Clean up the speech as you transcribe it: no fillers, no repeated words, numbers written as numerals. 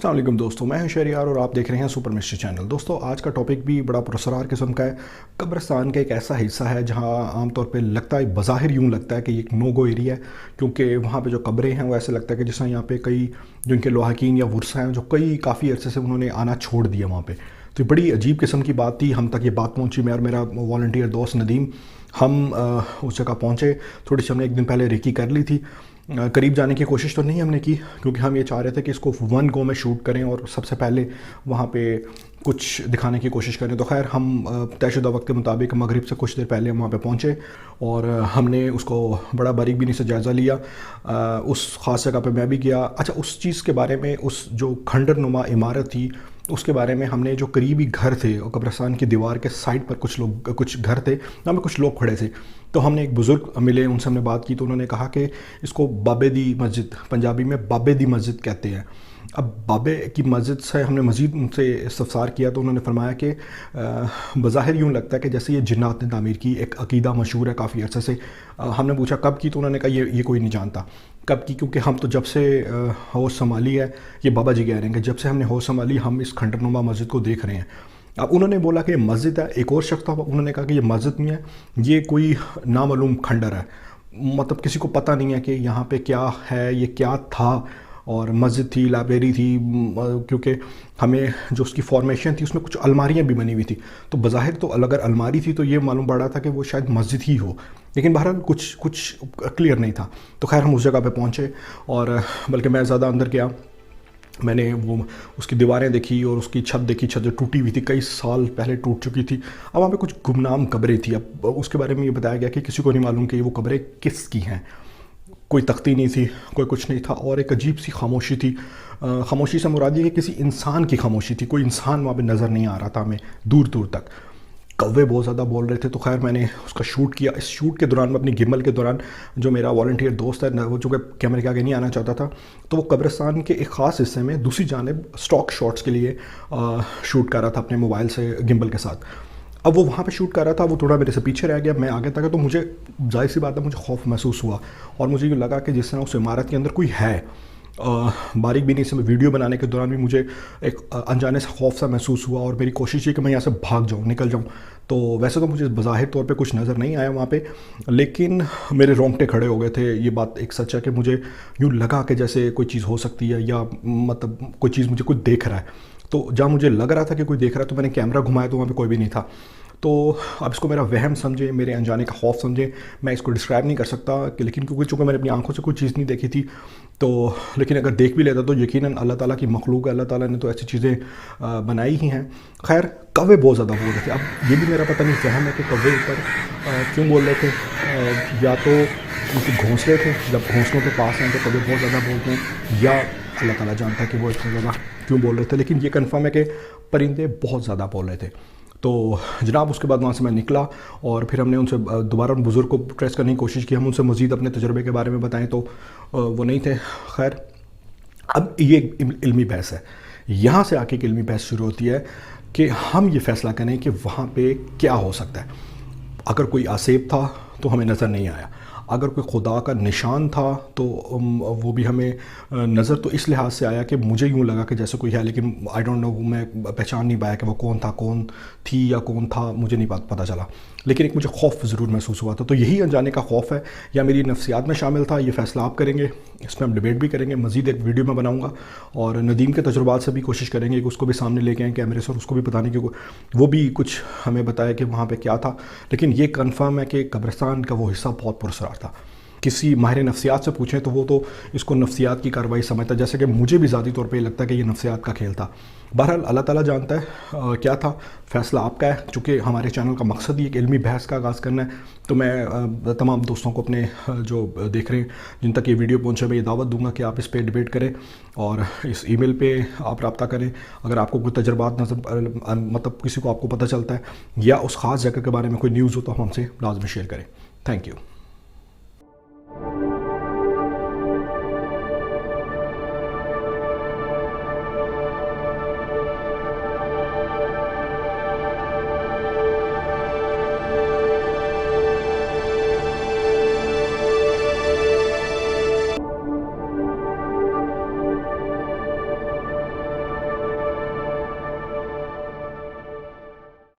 अस्सलाम वालेकुम दोस्तों, मैं हूं शहरियार और आप देख रहे हैं सुपर मिस्ट्री चैनल। दोस्तों, आज का टॉपिक भी बड़ा पुरस्कार किस्म का है। कब्रिस्तान का एक ऐसा हिस्सा है जहां आमतौर पे लगता है, बज़ाहिर यूँ लगता है कि ये एक नो गो एरिया है, क्योंकि वहां पे जो कब्रें हैं वो ऐसे लगता है कि जैसे यहाँ पे कई जो इनके लवाहकीन या वुरसा हैं जो कई अरसे से उन्होंने आना छोड़ दिया वहाँ पर। तो बड़ी अजीब किस्म की बात थी। हम तक ये बात पहुँची, मैं और मेरा वॉलंटियर दोस्त नदीम, हम उस जगह पहुँचे। थोड़ी सी हमने एक दिन पहले रेकी कर ली थी। करीब जाने की कोशिश तो नहीं हमने की, क्योंकि हम ये चाह रहे थे कि इसको वन गो में शूट करें और सबसे पहले वहाँ पे कुछ दिखाने की कोशिश करें। तो खैर हम तयशुदा वक्त के मुताबिक मगरिब से कुछ देर पहले हम वहाँ पे पहुँचे और हमने उसको बड़ा बारीक बीनी से जायज़ा लिया। उस ख़ास जगह पे मैं भी गया। अच्छा, उस चीज़ के बारे में, उस जो खंडर नुमा इमारत थी उसके बारे में हमने, जो करीबी घर थे और कब्रिस्तान की दीवार के साइड पर कुछ घर थे, वहाँ पे कुछ लोग खड़े थे। तो हमने एक बुज़ुर्ग मिले, उनसे हमने बात की तो उन्होंने कहा कि इसको बाबे दी मस्जिद, पंजाबी में बाबे दी मस्जिद कहते हैं। अब बाबे की मस्जिद से हमने मज़ीद उनसे इस्तफ़सार किया तो उन्होंने फरमाया कि बज़ाहिर यूँ लगता है कि जैसे ये जिन्नात ने तामीर की, एक अकीदा मशहूर है काफ़ी अर्से से। हमने पूछा कब की, तो उन्होंने कहा ये कोई नहीं जानता कब की, क्योंकि हम तो जब से होश संभाली है, ये बाबा जी कह रहे हैं कि जब से हमने होश संभाली हम इस खंडरनुमा मस्जिद को देख रहे हैं। अब उन्होंने बोला कि ये मस्जिद है। एक और शख्स था, उन्होंने कहा कि ये मस्जिद नहीं है, ये कोई नामालूम खंडर है, मतलब किसी को पता नहीं है कि यहाँ पे क्या है, ये क्या था। और मस्जिद थी, लाइब्रेरी थी, क्योंकि हमें जो उसकी फॉर्मेशन थी उसमें कुछ अलमारियाँ भी बनी हुई थी। तो बज़ाहिर तो अगर अलमारी थी तो ये मालूम पड़ रहा था कि वो शायद मस्जिद ही हो, लेकिन बहरहाल कुछ क्लियर नहीं था। तो खैर हम उस जगह पे पहुँचे और बल्कि मैं ज़्यादा अंदर गया। मैंने वो उसकी दीवारें देखी और उसकी छत देखी, छत जो टूटी हुई थी, कई साल पहले टूट चुकी थी। अब वहाँ पे कुछ गुमनाम कब्रें थी। अब उसके बारे में ये बताया गया कि किसी को नहीं मालूम कि वो कब्रें किस की हैं। कोई तख्ती नहीं थी, कोई कुछ नहीं था, और एक अजीब सी खामोशी थी। खामोशी से मुराद ये कि किसी इंसान की खामोशी थी, कोई इंसान वहाँ पे नज़र नहीं आ रहा था हमें दूर दूर तक। कौवे बहुत ज़्यादा बोल रहे थे। तो खैर मैंने उसका शूट किया। इस शूट के दौरान, मैं अपनी गिम्बल के दौरान, जो मेरा वॉलंटियर दोस्त है वो जो कि कैमरे के आगे नहीं आना चाहता था, तो वो कब्रिस्तान के एक ख़ास हिस्से में दूसरी जानिब स्टॉक शॉट्स के लिए शूट कर रहा था अपने मोबाइल से गिम्बल के साथ। अब वो वहाँ पे शूट कर रहा था, वो थोड़ा मेरे से पीछे रह गया, मैं आगे तक। तो मुझे जाहिर सी बात है, मुझे खौफ महसूस हुआ और मुझे ये लगा कि जिस तरह उस इमारत के अंदर कोई है। बारीक बीनी से वीडियो बनाने के दौरान भी मुझे एक अनजाने से खौफ सा महसूस हुआ और मेरी कोशिश ये कि मैं यहाँ से भाग जाऊँ, निकल जाऊँ। तो वैसे तो मुझे बज़ाहिर तौर पे कुछ नज़र नहीं आया वहाँ पे, लेकिन मेरे रोंगटे खड़े हो गए थे। ये बात एक सच है कि मुझे यूँ लगा कि जैसे कोई चीज़ हो सकती है, या मतलब कोई चीज़ मुझे कुछ देख रहा है। तो जहाँ मुझे लग रहा था कि कोई देख रहा है, तो मैंने कैमरा घुमाया तो वहाँ पे कोई भी नहीं था। तो अब इसको मेरा वहम समझे, मेरे अनजाने का खौफ समझे, मैं इसको डिस्क्राइब नहीं कर सकता कि, लेकिन क्योंकि चूँकि मैंने अपनी आंखों से कोई चीज़ नहीं देखी थी, तो लेकिन अगर देख भी लेता तो यकीनन अल्लाह ताला की मखलूक है, अल्लाह ताला ने तो ऐसी चीज़ें बनाई ही हैं। खैर, कौवे बहुत ज़्यादा बोल रहे थे। अब ये भी मेरा पता नहीं वहम है कि कौवे ऊपर क्यों बोल रहे थे, या तो उनके घोंसले थे, जब घोंसलों के पास हैं तो कौवे बहुत ज़्यादा बोलते हैं, या अल्लाह ताला जानता है कि वो इतना ज़्यादा क्यों बोल रहे थे। लेकिन ये कन्फर्म है कि परिंदे बहुत ज़्यादा बोल रहे थे। तो जनाब उसके बाद वहाँ से मैं निकला और फिर हमने उनसे दोबारा उन बुज़ुर्ग को ट्रेस करने की कोशिश की। हम उनसे मज़ीद अपने तजुर्बे के बारे में बताएं तो वो नहीं थे। खैर, अब ये इल्मी बहस है। यहाँ से आके एक इल्मी बहस शुरू होती है कि हम ये फ़ैसला करें कि वहाँ पे क्या हो सकता है। अगर कोई आसेब था तो हमें नज़र नहीं आया, अगर कोई खुदा का निशान था तो वो भी हमें नज़र तो इस लिहाज से आया कि मुझे यूँ लगा कि जैसे कोई है, लेकिन आई डोंट नो, मैं पहचान नहीं पाया कि वो कौन था, कौन थी या कौन था, मुझे नहीं पता चला। लेकिन एक मुझे खौफ ज़रूर महसूस हुआ था। तो यही अनजाने का खौफ है या मेरी नफ्सियात में शामिल था, ये फ़ैसला आप करेंगे। इस पर हम डिबेट भी करेंगे, मज़ीद एक वीडियो में बनाऊँगा और नदीम के तजुर्बात से भी कोशिश करेंगे कि उसको भी सामने लेके आएँ कैमरे से और उसको भी बताने की वो भी कुछ हमें बताया कि वहाँ पर क्या था। लेकिन ये कन्फर्म है कि कब्रिस्तान का वो हिस्सा बहुत पुरअसरार था। किसी माहिर नफ्सियात से पूछें तो वो तो इसको नफ्सियात की कार्रवाई समझता है, जैसे कि मुझे भी ज़ाती तौर पे लगता है कि ये नफ्सियात का खेल था। बहरहाल अल्लाह ताला जानता है क्या था, फ़ैसला आपका है। चूँकि हमारे चैनल का मकसद ही एक इल्मी बहस का आगाज़ करना है, तो मैं तमाम दोस्तों को अपने जो देख रहे हैं, जिन तक ये वीडियो पहुँचे, मैं ये दावत दूंगा कि आप इस पर डिबेट करें और इस ईमेल पे आप रब्ता करें। अगर आपको कोई तजर्बात नज़र, मतलब किसी को आपको पता चलता है या उस ख़ास जगह के बारे में कोई न्यूज़ हो, तो हमसे लाजमी शेयर करें। Thank you.